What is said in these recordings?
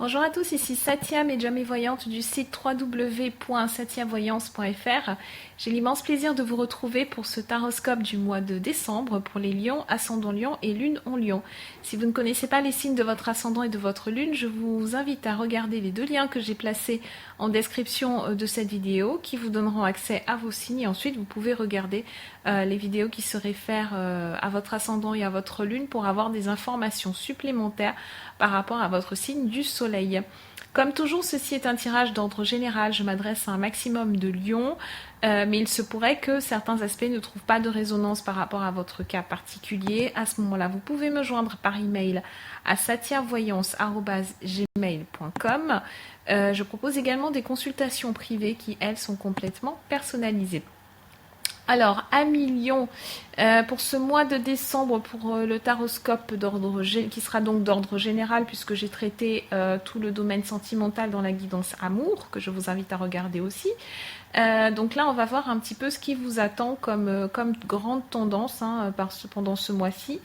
Bonjour à tous, ici Satia, médium et voyante du site www.satiavoyance.fr. J'ai l'immense plaisir de vous retrouver pour ce taroscope du mois de décembre pour les lions, ascendant lion et lune en lion. Si vous ne connaissez pas les signes de votre ascendant et de votre lune, je vous invite à regarder les deux liens que j'ai placés en description de cette vidéo qui vous donneront accès à vos signes et ensuite vous pouvez regarder les vidéos qui se réfèrent à votre ascendant et à votre lune pour avoir des informations supplémentaires par rapport à votre signe du soleil. Comme toujours, ceci est un tirage d'ordre général. Je m'adresse à un maximum de lions, mais il se pourrait que certains aspects ne trouvent pas de résonance par rapport à votre cas particulier. À ce moment-là, vous pouvez me joindre par email à satiavoyance@gmail.com. Je propose également des consultations privées qui, elles, sont complètement personnalisées. Alors, amis Lion, pour ce mois de décembre, pour le taroscope qui sera donc d'ordre général, puisque j'ai traité tout le domaine sentimental dans la guidance amour, que je vous invite à regarder aussi. Donc là, on va voir un petit peu ce qui vous attend comme grande tendance pendant ce mois-ci.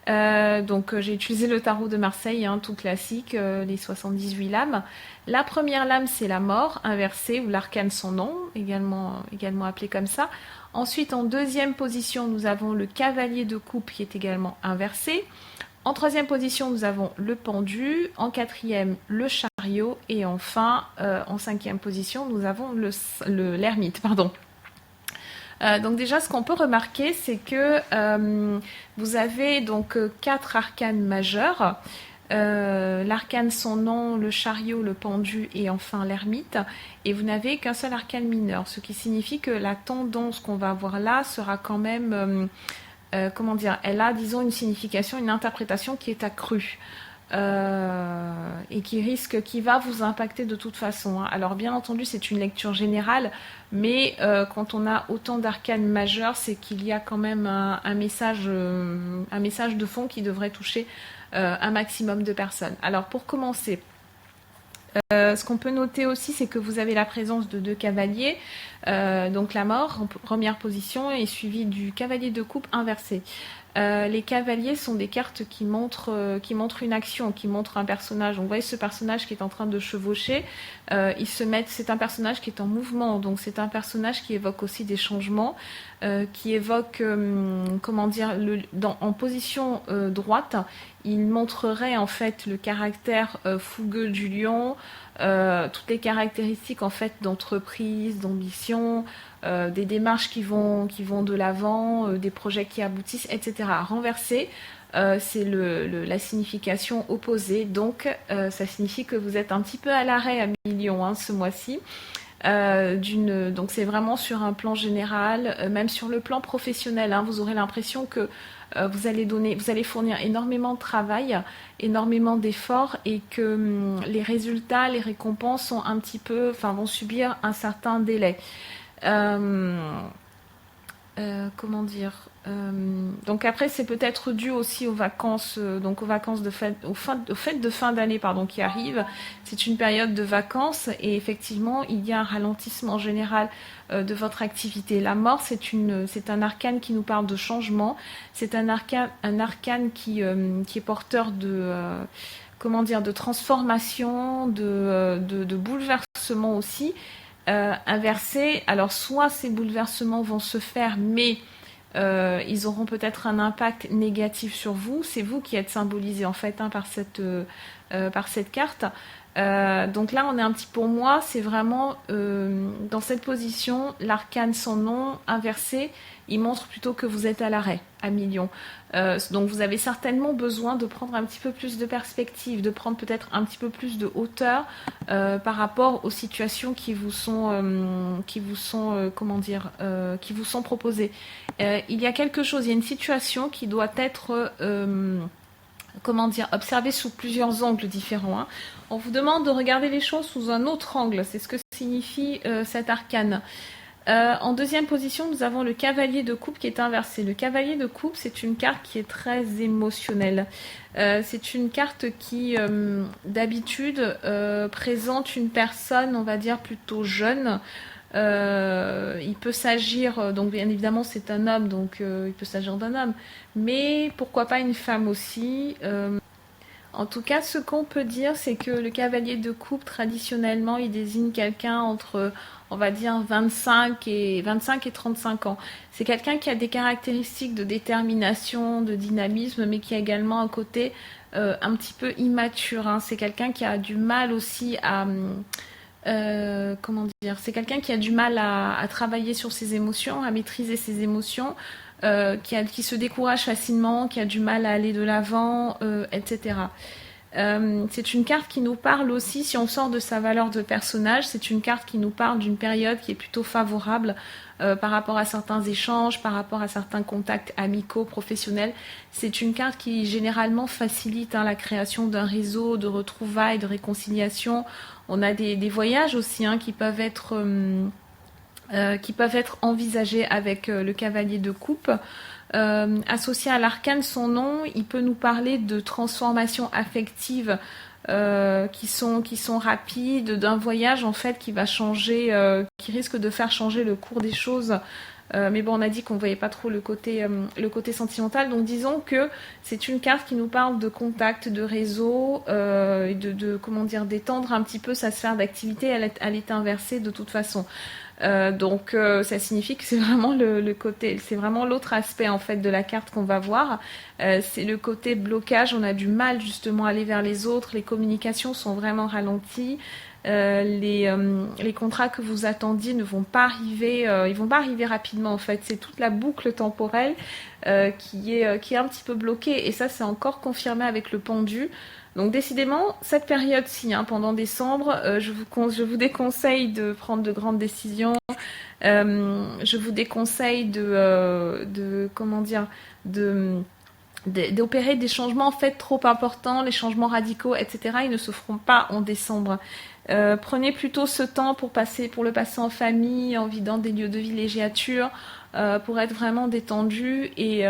J'ai utilisé le tarot de Marseille, tout classique, les 78 lames. La première lame, c'est la mort inversée ou l'arcane sans nom, également appelé comme ça. Ensuite, en deuxième position, nous avons le cavalier de coupe qui est également inversé. En troisième position, nous avons le pendu. En quatrième, le chariot. Et enfin, en cinquième position, nous avons l'ermite. Donc déjà, ce qu'on peut remarquer, c'est que vous avez donc 4 arcanes majeurs. L'arcane sans nom, le chariot, le pendu et enfin l'ermite. Et vous n'avez qu'un seul arcane mineur, ce qui signifie que la tendance qu'on va avoir là sera quand même, elle a, disons, une signification, une interprétation qui est accrue. Et qui va vous impacter de toute façon. Alors bien entendu, c'est une lecture générale, mais quand on a autant d'arcanes majeures, c'est qu'il y a quand même un message de fond qui devrait toucher un maximum de personnes. Alors pour commencer, ce qu'on peut noter aussi, c'est que vous avez la présence de 2 cavaliers, donc la mort en première position est suivie du cavalier de coupe inversé. Les cavaliers sont des cartes qui montrent une action, qui montrent un personnage. Donc, vous voyez ce personnage qui est en train de chevaucher, c'est un personnage qui est en mouvement, donc c'est un personnage qui évoque aussi des changements, qui évoque, en position droite, il montrerait en fait le caractère fougueux du lion, toutes les caractéristiques en fait d'entreprise, d'ambition, des démarches qui vont de l'avant, des projets qui aboutissent, etc. Renversé, c'est la signification opposée, donc ça signifie que vous êtes un petit peu à l'arrêt à Lion ce mois-ci. Donc c'est vraiment sur un plan général, même sur le plan professionnel, vous aurez l'impression que vous allez fournir énormément de travail, énormément d'efforts et que les résultats, les récompenses vont subir un certain délai. Donc après c'est peut-être dû aussi aux vacances, aux fêtes de fin d'année qui arrivent. C'est une période de vacances et effectivement il y a un ralentissement général de votre activité. La mort, c'est un arcane qui nous parle de changement. C'est un arcane qui est porteur de transformation, de bouleversement aussi. Inversé, alors soit ces bouleversements vont se faire, mais ils auront peut-être un impact négatif sur vous. C'est vous qui êtes symbolisé en fait par cette carte. Donc là, on est pour moi, c'est vraiment dans cette position, l'arcane sans nom inversé, il montre plutôt que vous êtes à l'arrêt, à Lion. Donc vous avez certainement besoin de prendre un petit peu plus de perspective, de prendre peut-être un petit peu plus de hauteur par rapport aux situations qui vous sont proposées. Il y a quelque chose, il y a une situation qui doit être observée sous plusieurs angles différents. On vous demande de regarder les choses sous un autre angle, c'est ce que signifie cet arcane. En deuxième position, nous avons le cavalier de coupe qui est inversé. Le cavalier de coupe, c'est une carte qui est très émotionnelle. C'est une carte qui, d'habitude, présente une personne, on va dire, plutôt jeune. Il peut s'agir, donc bien évidemment c'est un homme, donc il peut s'agir d'un homme, mais pourquoi pas une femme aussi. En tout cas, ce qu'on peut dire, c'est que le cavalier de coupe, traditionnellement, il désigne quelqu'un entre, on va dire, 25 et 35 ans. C'est quelqu'un qui a des caractéristiques de détermination, de dynamisme, mais qui a également un côté un petit peu immature, hein. C'est quelqu'un qui a du mal aussi à... comment dire, c'est quelqu'un qui a du mal à travailler sur ses émotions, à maîtriser ses émotions, qui se décourage facilement, qui a du mal à aller de l'avant, etc. C'est une carte qui nous parle aussi, si on sort de sa valeur de personnage, c'est une carte qui nous parle d'une période qui est plutôt favorable par rapport à certains échanges, par rapport à certains contacts amicaux, professionnels. C'est une carte qui généralement facilite la création d'un réseau de retrouvailles, de réconciliation. On a des voyages aussi qui peuvent être envisagés avec le cavalier de coupe. Associé à l'arcane, son nom, il peut nous parler de transformations affectives qui sont rapides, d'un voyage en fait qui va changer, qui risque de faire changer le cours des choses. Mais bon, on a dit qu'on ne voyait pas trop le côté sentimental. Donc disons que c'est une carte qui nous parle de contact, de réseau, comment dire, d'étendre un petit peu sa sphère d'activité. Elle est inversée de toute façon. Donc ça signifie que c'est vraiment le côté, c'est vraiment l'autre aspect en fait de la carte qu'on va voir. C'est le côté blocage, on a du mal justement à aller vers les autres, les communications sont vraiment ralenties. Les contrats que vous attendiez ne vont pas arriver, ils vont pas arriver rapidement en fait. C'est toute la boucle temporelle qui est un petit peu bloquée, et ça c'est encore confirmé avec le pendu. Donc décidément, cette période-ci, pendant décembre, je vous déconseille de prendre de grandes décisions. Je vous déconseille d'opérer des changements en fait trop importants, les changements radicaux, etc. Ils ne se feront pas en décembre. Prenez plutôt ce temps pour le passer en famille, en vidant des lieux de villégiature, pour être vraiment détendu et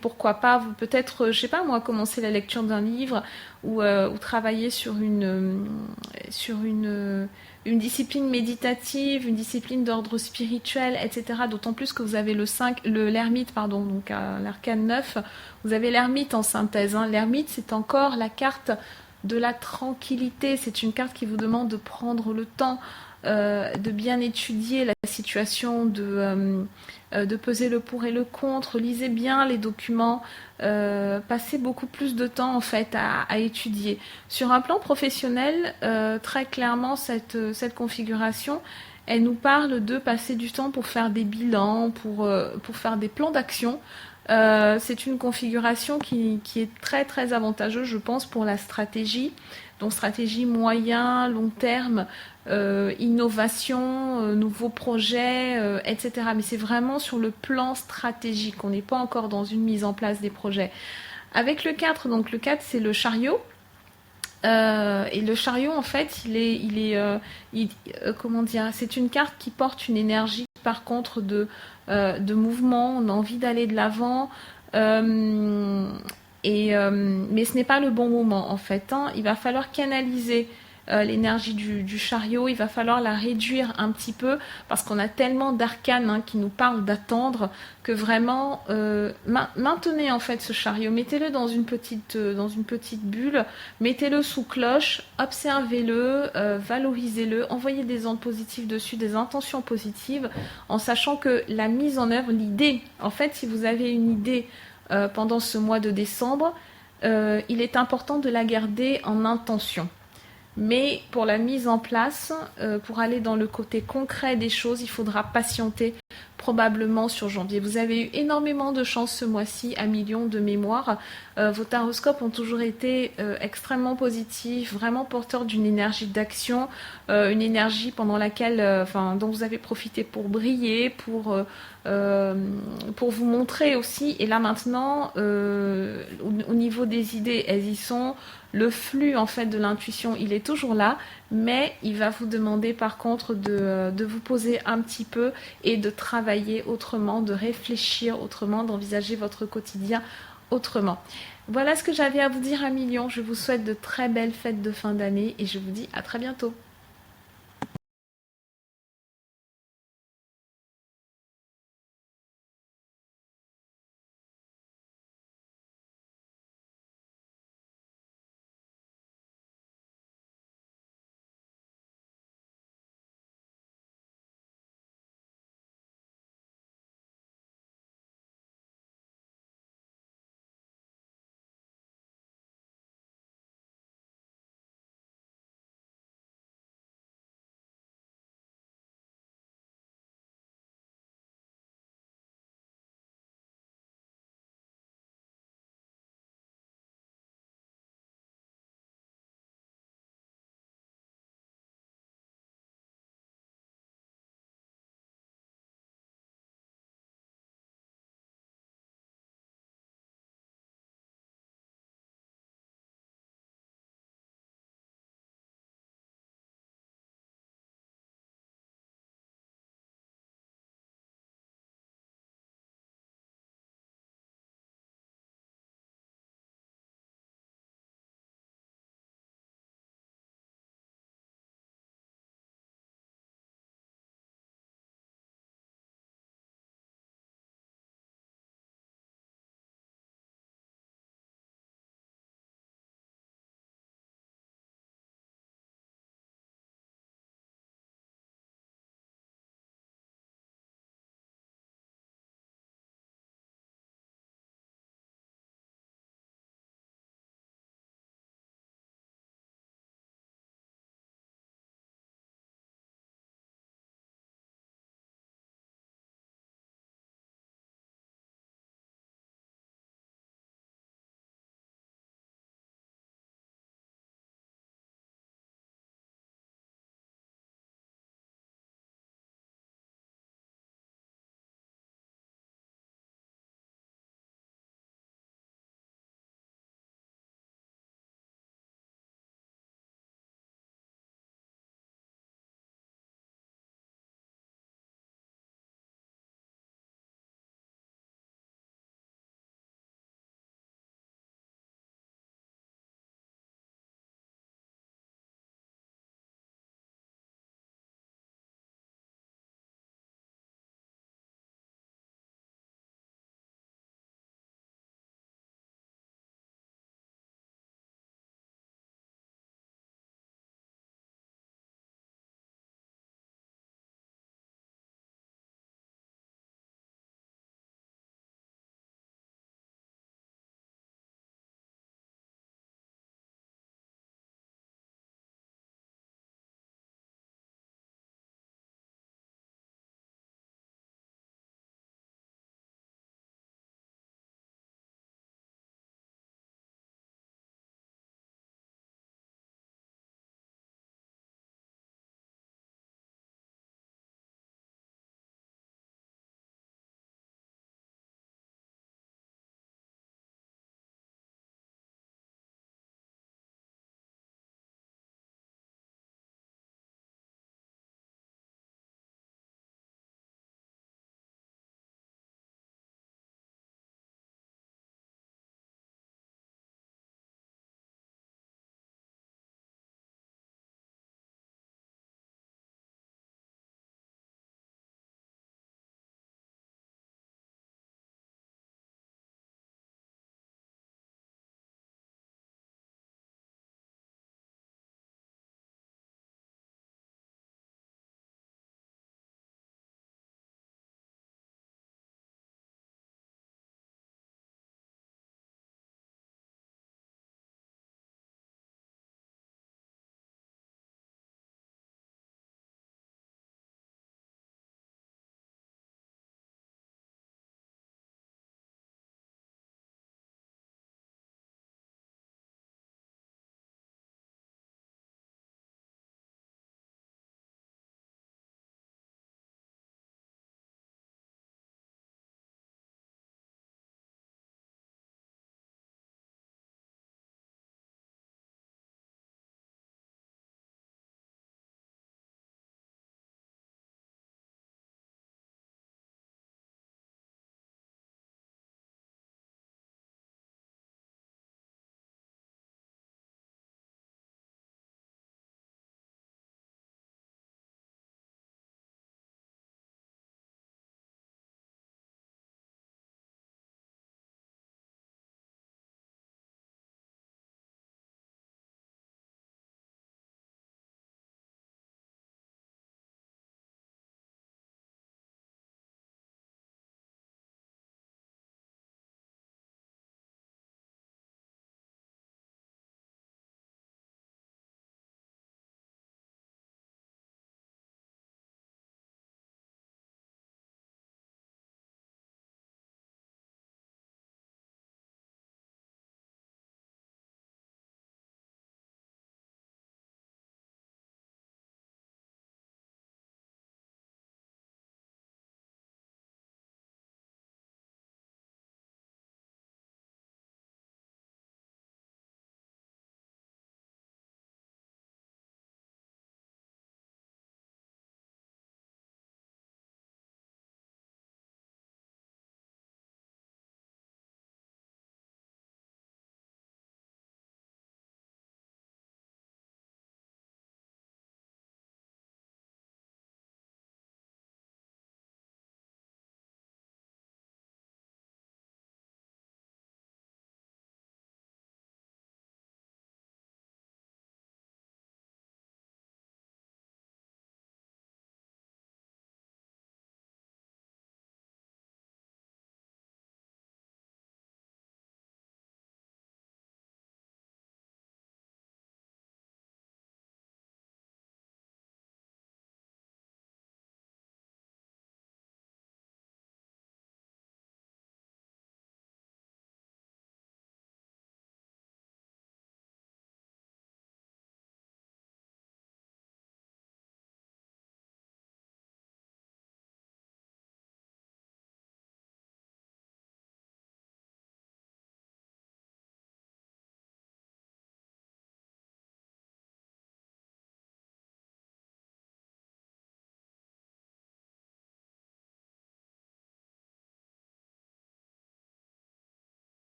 pourquoi pas vous peut-être, je sais pas moi, commencer la lecture d'un livre ou travailler sur une discipline méditative, une discipline d'ordre spirituel, etc. D'autant plus que vous avez l'ermite, pardon, donc l'arcane 9, vous avez l'ermite en synthèse. L'ermite, c'est encore la carte de la tranquillité. C'est une carte qui vous demande de prendre le temps de bien étudier la situation, de peser le pour et le contre. Lisez bien les documents, passez beaucoup plus de temps en fait à étudier. Sur un plan professionnel, très clairement cette configuration, elle nous parle de passer du temps pour faire des bilans, pour faire des plans d'action. C'est une configuration qui est très très avantageuse, je pense, pour la stratégie. Donc stratégie moyen, long terme, innovation, nouveaux projets, etc. Mais c'est vraiment sur le plan stratégique. On n'est pas encore dans une mise en place des projets. Avec le 4, donc le 4 c'est le chariot. Et le chariot en fait comment dire, c'est une carte qui porte une énergie par contre de mouvement, on a envie d'aller de l'avant, mais ce n'est pas le bon moment en fait, il va falloir canaliser l'énergie du chariot, il va falloir la réduire un petit peu parce qu'on a tellement d'arcanes qui nous parlent d'attendre que vraiment maintenez en fait ce chariot, mettez-le dans une petite bulle, mettez-le sous cloche, observez-le, valorisez-le, envoyez des ondes positives dessus, des intentions positives, en sachant que la mise en œuvre, l'idée, en fait si vous avez une idée pendant ce mois de décembre, il est important de la garder en intention. Mais pour la mise en place, pour aller dans le côté concret des choses, il faudra patienter probablement sur janvier. Vous avez eu énormément de chance ce mois-ci, à millions de mémoire. Vos taroscopes ont toujours été extrêmement positifs, vraiment porteurs d'une énergie d'action, une énergie pendant laquelle, dont vous avez profité pour briller, pour vous montrer aussi. Et là maintenant, au niveau des idées, elles y sont. Le flux en fait de l'intuition, il est toujours là, mais il va vous demander par contre de vous poser un petit peu et de travailler autrement, de réfléchir autrement, d'envisager votre quotidien autrement. Voilà ce que j'avais à vous dire à millions. Je vous souhaite de très belles fêtes de fin d'année et je vous dis à très bientôt.